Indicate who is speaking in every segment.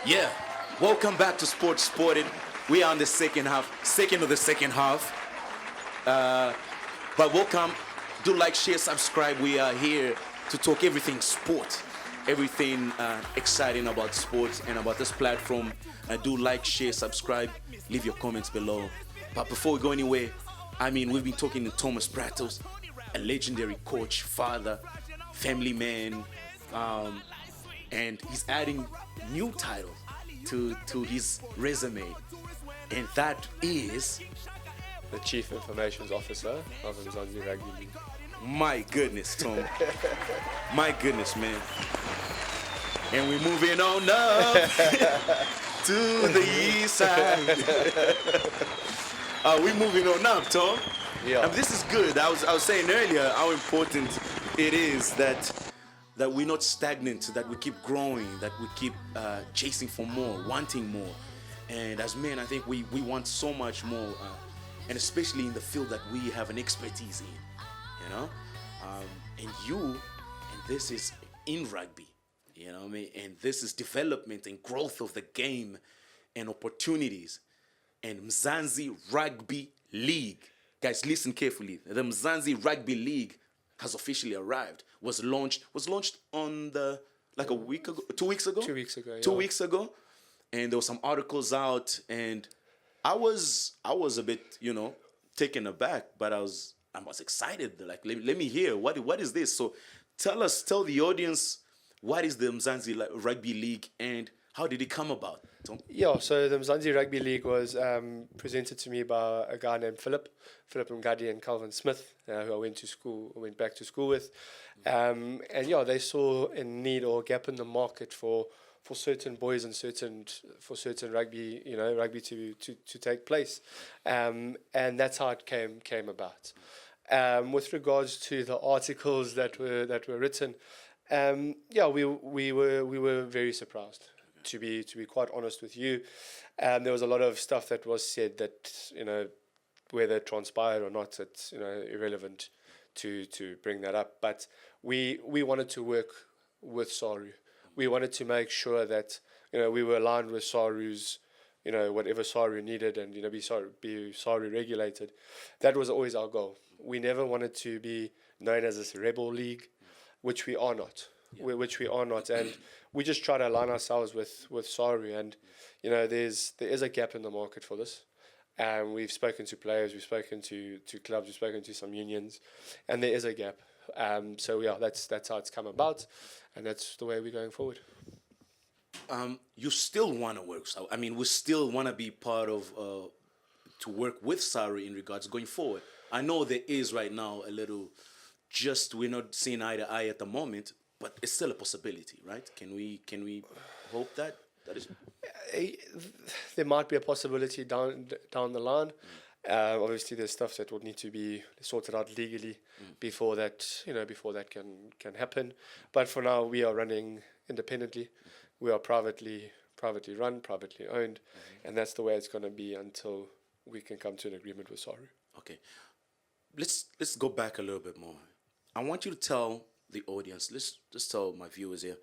Speaker 1: Yeah, welcome back to Sports Sported. We are on the second of the second half. But welcome. Do like, share, subscribe. We are here to talk everything sport, everything exciting about sports and about this platform. Do like, share, subscribe. Leave your comments below. But before we go anywhere, we've been talking to Thomas Bratos, a legendary coach, father, family man, and he's adding new titles to his resume, and that is
Speaker 2: the Chief Information Officer of Mzansi Rugby League.
Speaker 1: My goodness, Tom. My goodness, man. And we're moving on up to the east side. We're moving on up, Tom.
Speaker 2: Yeah.
Speaker 1: This is good. I was saying earlier how important it is that we're not stagnant, that we keep growing, that we keep chasing for more, wanting more. And as men, I think we want so much more, and especially in the field that we have an expertise in, you know. And this is in rugby, you know what I mean? And this is development and growth of the game and opportunities. And Mzansi Rugby League, guys, listen carefully. The Mzansi Rugby League has officially arrived. Was launched on a week ago, 2 weeks ago.
Speaker 2: 2 weeks ago. Yeah.
Speaker 1: 2 weeks ago, and there were some articles out, and I was a bit, taken aback, but I was excited. Like, let me hear what is this. So tell the audience, what is the Mzansi Rugby League and how did it come about, Tom?
Speaker 2: Yeah, so the Mzansi Rugby League was presented to me by a guy named Philip Ngadi and Calvin Smith, who I went back to school with. And they saw a need or a gap in the market for certain boys and for certain rugby to take place. And that's how it came about. With regards to the articles that were written, we were very surprised. To be quite honest with you, there was a lot of stuff that was said that, whether it transpired or not, it's irrelevant to bring that up. But we wanted to work with SARU. We wanted to make sure that we were aligned with SARU's, whatever SARU needed, and be SARU regulated. That was always our goal. We never wanted to be known as this rebel league, which we are not. And we just try to align ourselves with SARU, and there is a gap in the market for this. We've spoken to players, we've spoken to clubs, we've spoken to some unions, and there is a gap. That's how it's come about, and that's the way we're going forward.
Speaker 1: You still want to work, so we still want to be part of to work with SARU in regards going forward. I know there is right now a little, we're not seeing eye to eye at the moment. But it's still a possibility, right? Can we hope that is?
Speaker 2: There might be a possibility down the line. Obviously, there's stuff that would need to be sorted out legally before that can happen. But for now, we are running independently. We are privately run, privately owned, and that's the way it's going to be until we can come to an agreement with SARU.
Speaker 1: Okay, let's go back a little bit more. I want you to tell the audience, let's just tell my viewers here,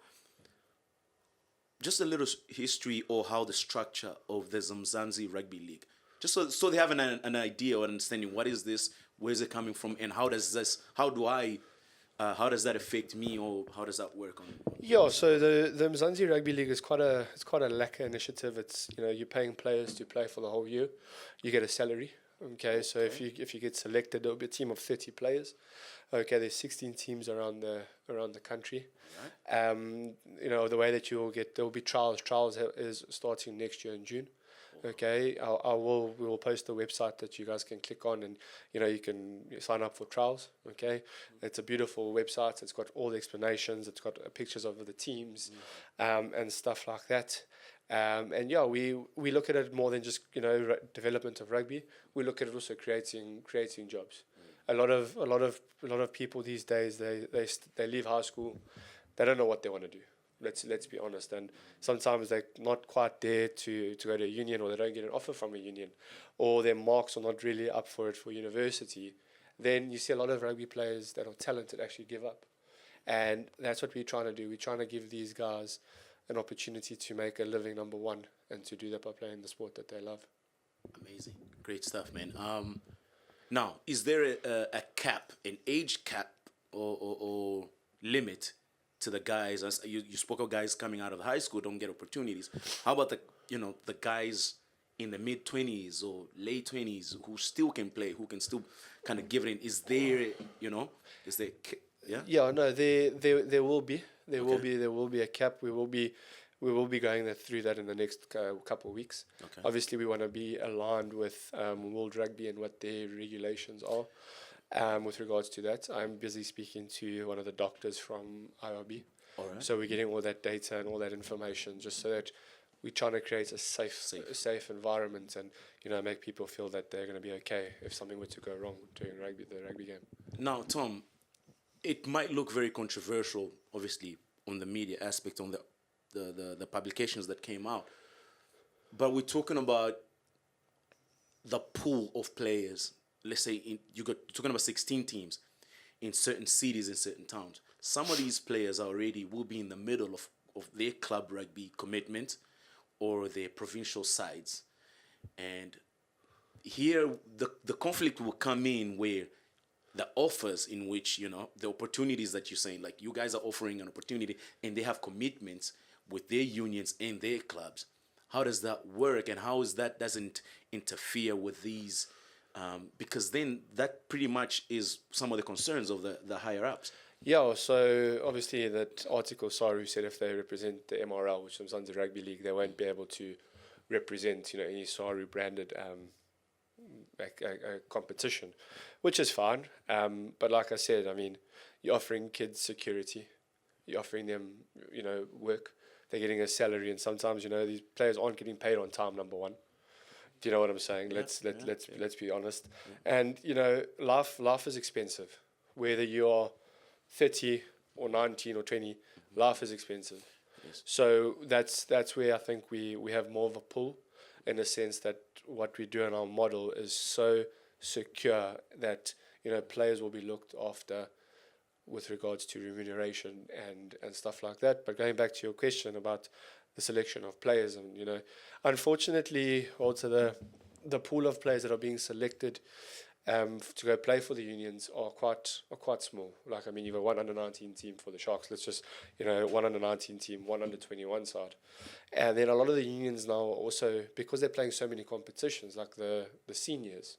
Speaker 1: just a little history or how the structure of the Mzansi Rugby League, just so they have an idea or understanding, what is this, where is it coming from, and how does that affect me, or how does that work on?
Speaker 2: Yeah, so the Mzansi Rugby League is quite a lacquer initiative. It's you're paying players to play for the whole year. You get a salary. Okay, so if you get selected, there'll be a team of 30 players. Okay, there's 16 teams around the country. Right. The way that there'll be trials. Trials is starting next year in June. Okay, we will post the website that you guys can click on, and you can sign up for trials. Okay, it's a beautiful website. It's got all the explanations. It's got pictures of the teams, and stuff like that. We look at it more than just development of rugby. We look at it also creating jobs. A lot of people these days they leave high school, they don't know what they want to do. Let's be honest, and sometimes they're not quite there to go to a union, or they don't get an offer from a union, or their marks are not really up for it for university. Then you see a lot of rugby players that are talented actually give up, and that's what we're trying to do. We're trying to give these guys an opportunity to make a living, number one, and to do that by playing the sport that they love.
Speaker 1: Amazing. Great stuff, man. Now, is there a cap, an age cap or limit to the guys? As you spoke of guys coming out of high school don't get opportunities. How about the guys in the mid-20s or late 20s who still can play, who can still kind of give it in? Is there, yeah?
Speaker 2: Yeah, no, there will be. There will be a cap. We will be going through that in the next couple of weeks.
Speaker 1: Okay.
Speaker 2: Obviously, we want to be aligned with World Rugby and what their regulations are with regards to that. I'm busy speaking to one of the doctors from IRB.
Speaker 1: All right.
Speaker 2: So we're getting all that data and all that information just so that we're trying to create a safe environment and, make people feel that they're going to be okay if something were to go wrong during the rugby game.
Speaker 1: Now, Tom, it might look very controversial, obviously, on the media aspect, on the publications that came out. But we're talking about the pool of players. Let's say you're talking about 16 teams in certain cities and certain towns. Some of these players already will be in the middle of their club rugby commitment or their provincial sides. And here the conflict will come in where the offers in which, the opportunities that you're saying, like you guys are offering an opportunity and they have commitments with their unions and their clubs. How does that work, and how is that doesn't interfere with these? Because then that pretty much is some of the concerns of the higher ups.
Speaker 2: Yeah, so obviously that article Saru said if they represent the MRL, which is Mzansi Rugby League, they won't be able to represent, any Saru branded a competition, which is fine. But like I said, you're offering kids security, you're offering them, work. They're getting a salary, and sometimes, these players aren't getting paid on time. Number one, do you know what I'm saying? Let's be honest. Yeah. And life is expensive. Whether you are 30 or 19 or 20, life is expensive. Yes. So that's where I think we have more of a pull, in the sense that what we do in our model is so secure that players will be looked after with regards to remuneration and stuff like that. But going back to your question about the selection of players, and unfortunately also the pool of players that are being selected to go play for the unions are quite small. Like, you've got one under 19 team for the Sharks. Let's just, one under 19 team, one under 21 side. And then a lot of the unions now also, because they're playing so many competitions, like the seniors,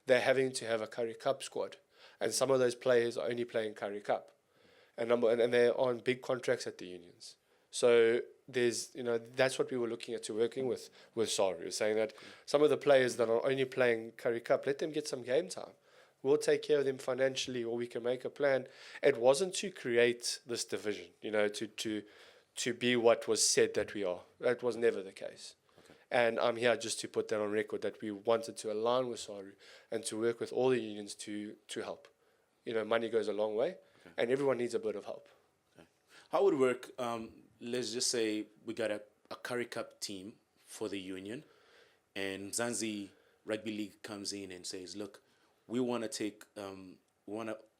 Speaker 2: they're having to have a Currie Cup squad. And some of those players are only playing Currie Cup. And they're on big contracts at the unions. So there's, that's what we were looking at to working with Saru, saying that some of the players that are only playing Currie Cup, let them get some game time. We'll take care of them financially, or we can make a plan. It wasn't to create this division, to be what was said that we are. That was never the case. Okay. And I'm here just to put that on record, that we wanted to align with Saru and to work with all the unions to help. Money goes a long way, and everyone needs a bit of help.
Speaker 1: Okay. How would it work? Let's just say we got a Currie Cup team for the union, and Mzansi Rugby League comes in and says, look, we want to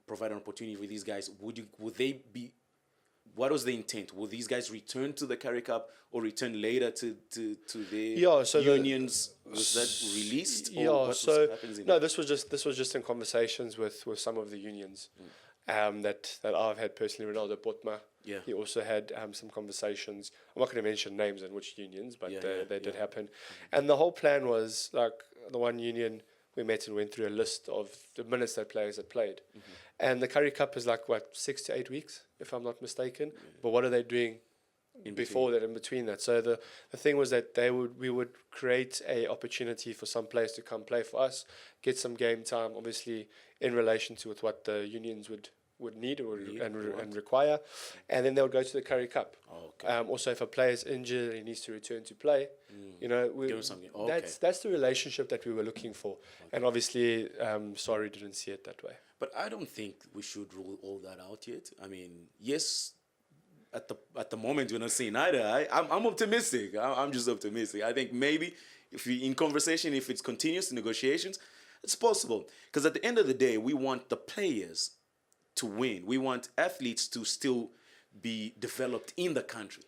Speaker 1: provide an opportunity for these guys. Would they be, what was the intent? Will these guys return to the Currie Cup or return later to their unions? Was that released?
Speaker 2: This was just in conversations with some of the unions that I've had personally. Ronaldo Potma. Yeah. He also had some conversations. I'm not going to mention names and which unions, but they did happen. And the whole plan was, like, the one union, we met and went through a list of the minutes that players had played. And the Currie Cup is 6 to 8 weeks, if I'm not mistaken. But what are they doing in between that? So the thing was that we would create a opportunity for some players to come play for us, get some game time, obviously in relation to with what the unions would need and require, and then they would go to the Currie Cup. Also, if a player is injured and he needs to return to play, that's the relationship that we were looking for. And obviously, Saru didn't see it that way.
Speaker 1: But I don't think we should rule all that out yet. Yes, at the moment we're not seeing either. I'm optimistic. I'm just optimistic. I think maybe if we in conversation, if it's continuous negotiations, it's possible. Because at the end of the day, we want the players to win. We want athletes to still be developed in the country.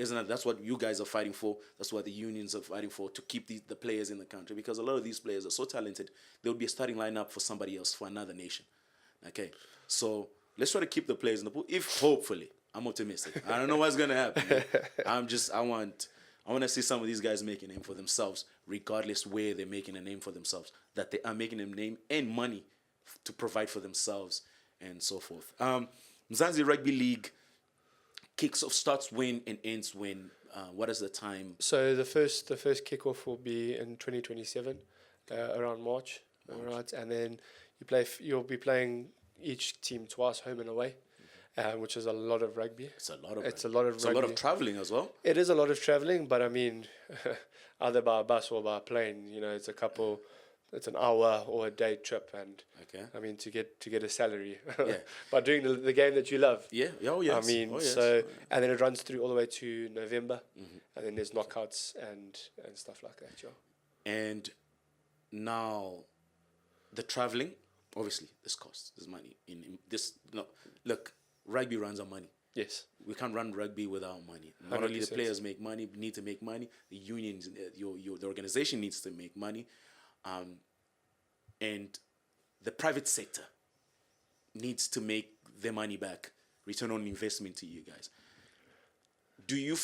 Speaker 1: Isn't that that's what you guys are fighting for? That's what the unions are fighting for, to keep the players in the country, because a lot of these players are so talented. They would be a starting lineup for somebody else, for another nation. Okay, so let's try to keep the players in the pool. If hopefully, I'm optimistic. I don't know what's gonna happen. I want to see some of these guys make a name for themselves, regardless where they're making a name for themselves. That they are making a name and money to provide for themselves and so forth. Mzansi Rugby League kicks off, starts when and ends when. What is the time?
Speaker 2: So the first kickoff will be in 2027, around March. All right, and then you'll be playing each team twice, home and away, which is a lot of rugby.
Speaker 1: It's a lot of
Speaker 2: It's
Speaker 1: rugby.
Speaker 2: a lot of
Speaker 1: It's
Speaker 2: rugby.
Speaker 1: a lot of traveling as well.
Speaker 2: It is a lot of traveling, but I mean, either by bus or by plane, it's an hour or a day trip, and
Speaker 1: Okay.
Speaker 2: I mean to get a salary
Speaker 1: Yeah.
Speaker 2: by doing the game that you love.
Speaker 1: Yeah. Oh yes.
Speaker 2: I mean,
Speaker 1: oh, yes.
Speaker 2: so and then it runs through all the way to November, and then there's knockouts and stuff like that. Yeah.
Speaker 1: And now, the traveling, obviously, there's cost, there's money in this. No, look, rugby runs on money.
Speaker 2: Yes.
Speaker 1: We can't run rugby without money. Not only the
Speaker 2: 100%.
Speaker 1: players make money, need to make money. The unions, the organization needs to make money, and the private sector needs to make their money back, return on investment to you guys. Do you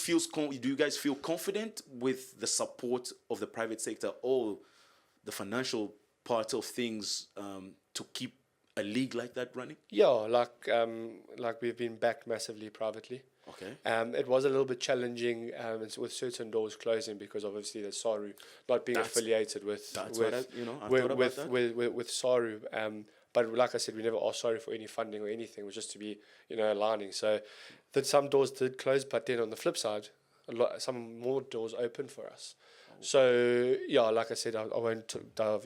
Speaker 1: guys feel confident with the support of the private sector or the financial part of things to keep a league like that running?
Speaker 2: Yeah, like we've been backed massively privately.
Speaker 1: Okay.
Speaker 2: It was a little bit challenging with certain doors closing because obviously the SARU not being affiliated with SARU. But like I said, we never asked SARU for any funding or anything. It was just to be aligning. So some doors did close, but then on the flip side, some more doors opened for us. So yeah, like I said, I won't delve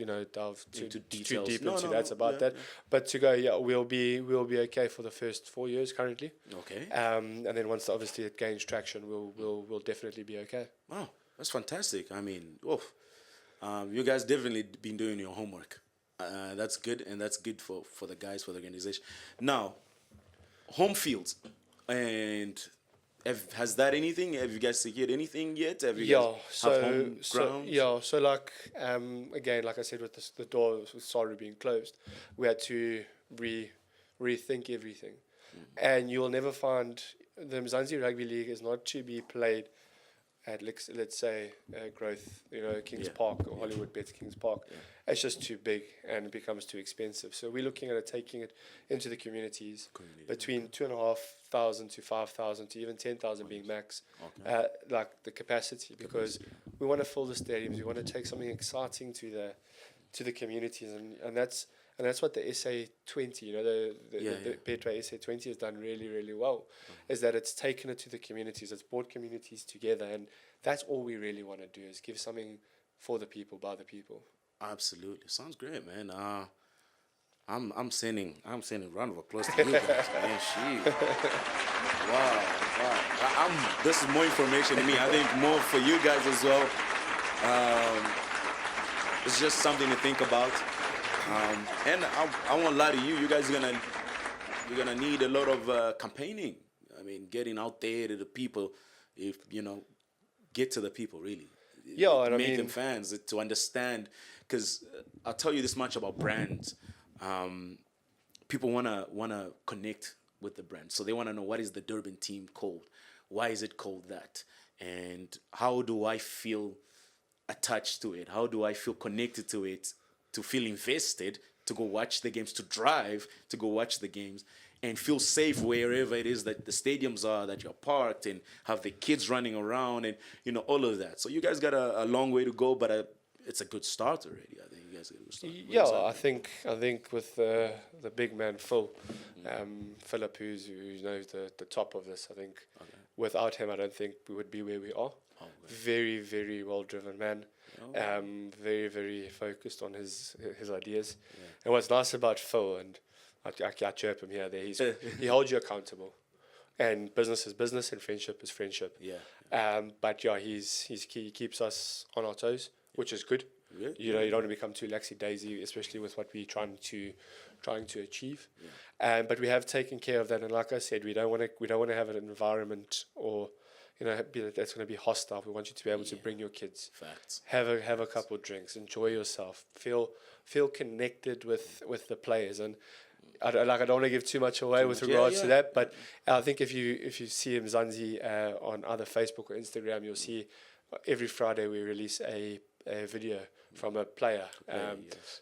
Speaker 2: too
Speaker 1: details.
Speaker 2: deep
Speaker 1: No,
Speaker 2: into
Speaker 1: no,
Speaker 2: that
Speaker 1: no,
Speaker 2: about
Speaker 1: yeah,
Speaker 2: that.
Speaker 1: yeah.
Speaker 2: But to go, we'll be okay for the first 4 years currently.
Speaker 1: Okay.
Speaker 2: And then once obviously it gains traction, we'll definitely be okay.
Speaker 1: Wow, that's fantastic. I mean, you guys definitely been doing your homework. That's good, and that's good for the guys, for the organization. Now, home fields, and has that anything? Have you guys secured anything yet? Have you guys have home grounds?
Speaker 2: So like again, like I said, with the doors with SARU being closed, we had to rethink everything, and you'll never find the Mzansi Rugby League is not to be played at let's say Growth, Kings Park or Hollywood Bets Kings Park. It's just too big and it becomes too expensive. So we're looking at it, taking it into the communities between 2,500 to 5,000 to even 10,000 being max, like the capacity, because we want to fill the stadiums. We want to take something exciting to the communities, and that's what the SA20, the Betway SA20 has done really, really well, is that it's taken it to the communities, it's brought communities together, and that's all we really want to do, is give something for the people, by the people.
Speaker 1: Absolutely, sounds great, man. I'm sending a round of applause to you guys, man. Wow. This is more information to me. I think more for you guys as well. It's just something to think about. And I won't lie to you. You guys are gonna need a lot of campaigning. I mean, getting out there to the people. If get to the people really.
Speaker 2: Yeah, and
Speaker 1: make them fans to understand. Because I'll tell you this much about brands. People wanna connect with the brand, so they wanna know, what is the Durban team called? Why is it called that? And how do I feel attached to it? How do I feel connected to it? To feel invested, to go watch the games, to drive to go watch the games, and feel safe wherever it is that the stadiums are, that you're parked, and have the kids running around, and all of that. So you guys got a long way to go, but it's a good start already. I think you guys got a good start.
Speaker 2: Yeah, I think with the big man Philip, who's the top of this. I think without him, I don't think we would be where we are. Very, very well driven man. Very, very focused on his ideas. And what's nice about Phil, and I chirp him here, he holds you accountable. And business is business, and friendship is friendship. But he keeps us on our toes, which is good. You don't want to become too laxy-daisy, especially with what we're trying to achieve. But we have taken care of that, and like I said, we don't want to have an environment or that's going to be hostile. We want you to be able to bring your kids,
Speaker 1: Facts.
Speaker 2: have a couple of drinks, enjoy yourself, feel connected with the players. And I don't want to give too much away with regards to that, but I think if you see Mzansi on either Facebook or Instagram, you'll see every Friday we release a video from a player.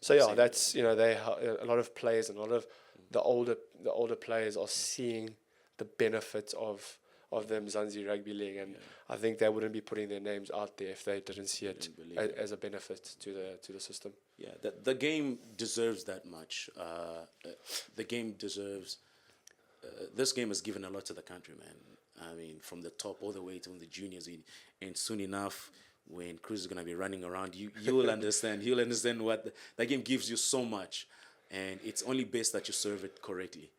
Speaker 2: So that's a lot of players and a lot of the older players are seeing the benefits of the Mzansi Rugby League, and I think they wouldn't be putting their names out there if they didn't see it as a benefit to the system.
Speaker 1: Yeah, the game deserves that much. The game deserves. This game has given a lot to the country, man. I mean, from the top all the way to the juniors, and soon enough, when Cruz is gonna be running around, you will understand. You'll understand what that game gives you so much, and it's only best that you serve it correctly.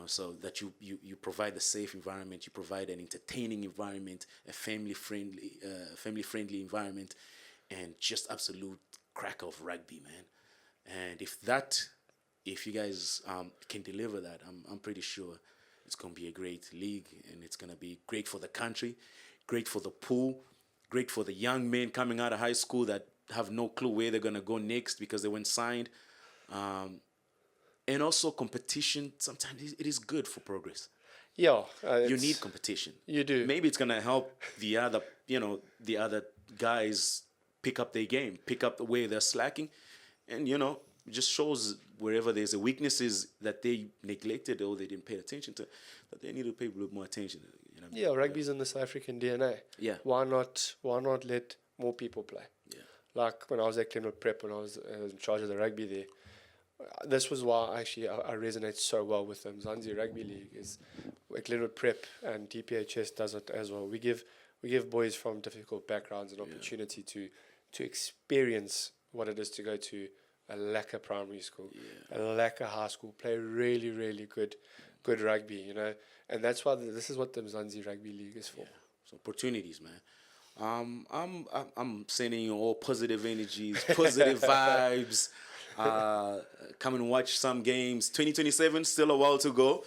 Speaker 1: So that you provide the safe environment, you provide an entertaining environment, a family friendly environment, and just absolute crack of rugby, man. And if you guys can deliver that, I'm pretty sure it's gonna be a great league, and it's gonna be great for the country, great for the pool, great for the young men coming out of high school that have no clue where they're gonna go next because they weren't signed. And also competition, sometimes it is good for progress.
Speaker 2: Yeah.
Speaker 1: You need competition.
Speaker 2: You do.
Speaker 1: Maybe it's going to help the other guys pick up their game, pick up the way they're slacking. And, just shows wherever there's a weaknesses that they neglected or they didn't pay attention to, that they need to pay a little more attention.
Speaker 2: Yeah, rugby's in the South African DNA.
Speaker 1: Yeah.
Speaker 2: Why not let more people play?
Speaker 1: Yeah. Like
Speaker 2: when I was at Glenwood Prep, when I was in charge of the rugby there, this was why actually I resonate so well with the Mzansi Rugby League. Is Glenwood Prep and DPHS does it as well. We give boys from difficult backgrounds an opportunity to experience what it is to go to a lacquer primary school, a lacquer high school, play really, really good rugby, and that's why this is what the Mzansi Rugby League is for.
Speaker 1: Yeah. So opportunities, man. I'm sending you all positive energies, positive vibes. Come and watch some games. 2027, still a while to go.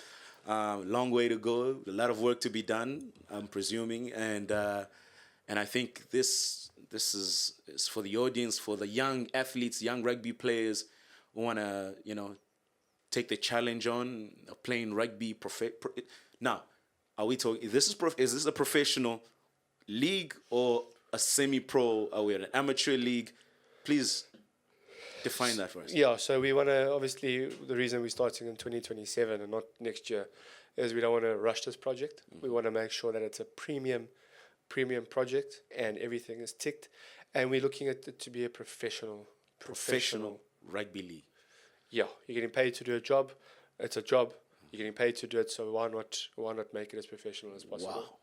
Speaker 1: Long way to go. A lot of work to be done, I'm presuming. And I think this is for the audience, for the young athletes, young rugby players who want to, take the challenge on playing rugby. Now, are we talking? Is this a professional league or a semi-pro? Are we at an amateur league? Please define that for us.
Speaker 2: Yeah, so we want to, obviously, the reason we're starting in 2027 and not next year is we don't want to rush this project. We want to make sure that it's a premium project and everything is ticked. And we're looking at it to be a professional
Speaker 1: rugby league.
Speaker 2: Yeah, you're getting paid to do a job. It's a job. You're getting paid to do it, so why not make it as professional as possible?
Speaker 1: Wow.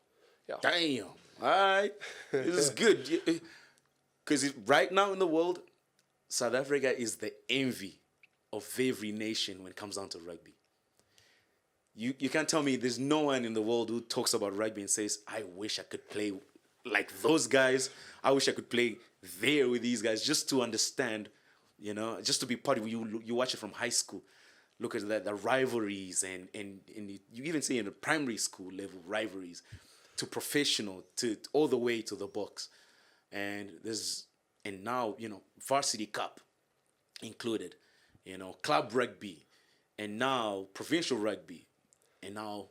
Speaker 2: Yeah.
Speaker 1: Damn. All right. This is good. Because right now in the world, South Africa is the envy of every nation when it comes down to rugby. You can't tell me there's no one in the world who talks about rugby and says, I wish I could play like those guys. I wish I could play there with these guys just to understand, just to be part of it. You watch it from high school. Look at the rivalries and you even see in the primary school level rivalries to professional, to all the way to the box. And now, varsity cup included, club rugby, and now provincial rugby, and now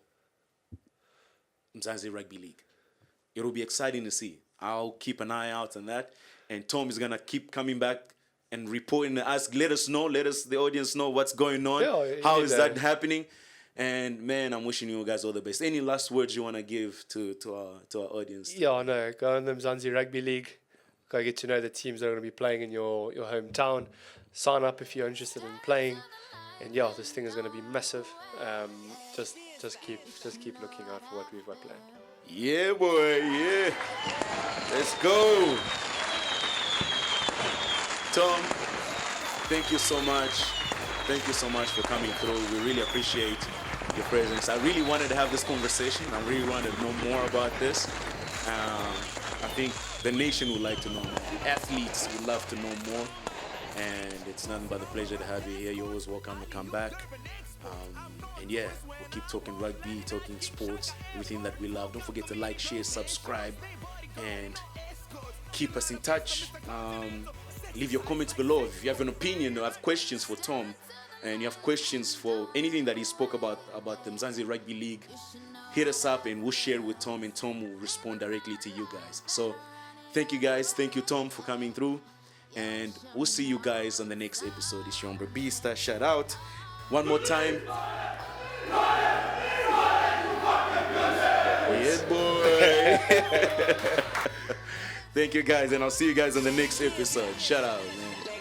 Speaker 1: Mzansi Rugby League. It will be exciting to see. I'll keep an eye out on that. And Tom is going to keep coming back and reporting to us. Let the audience know what's going on.
Speaker 2: Yeah,
Speaker 1: how is that happening? And man, I'm wishing you guys all the best. Any last words you want to give to our audience?
Speaker 2: Yeah, no, go on the Mzansi Rugby League. Go get to know the teams that are going to be playing in your hometown. Sign up if you're interested in playing. And yeah, this thing is going to be massive. Just keep looking out for what we've got planned.
Speaker 1: Yeah, boy, yeah. Let's go. Tom, thank you so much. Thank you so much for coming through. We really appreciate your presence. I really wanted to have this conversation. I really wanted to know more about this. I think the nation would like to know more. The athletes would love to know more. And it's nothing but a pleasure to have you here. You're always welcome to come back. And yeah, we'll keep talking rugby, talking sports, everything that we love. Don't forget to like, share, subscribe, and keep us in touch. Leave your comments below. If you have an opinion or have questions for Tom, and you have questions for anything that he spoke about the Mzansi Rugby League, hit us up and we'll share with Tom, and Tom will respond directly to you guys. So thank you guys. Thank you, Tom, for coming through. And we'll see you guys on the next episode. It's your Beasta. Shout out one more time. Yes, boy. Thank you guys, and I'll see you guys on the next episode. Shout out, man.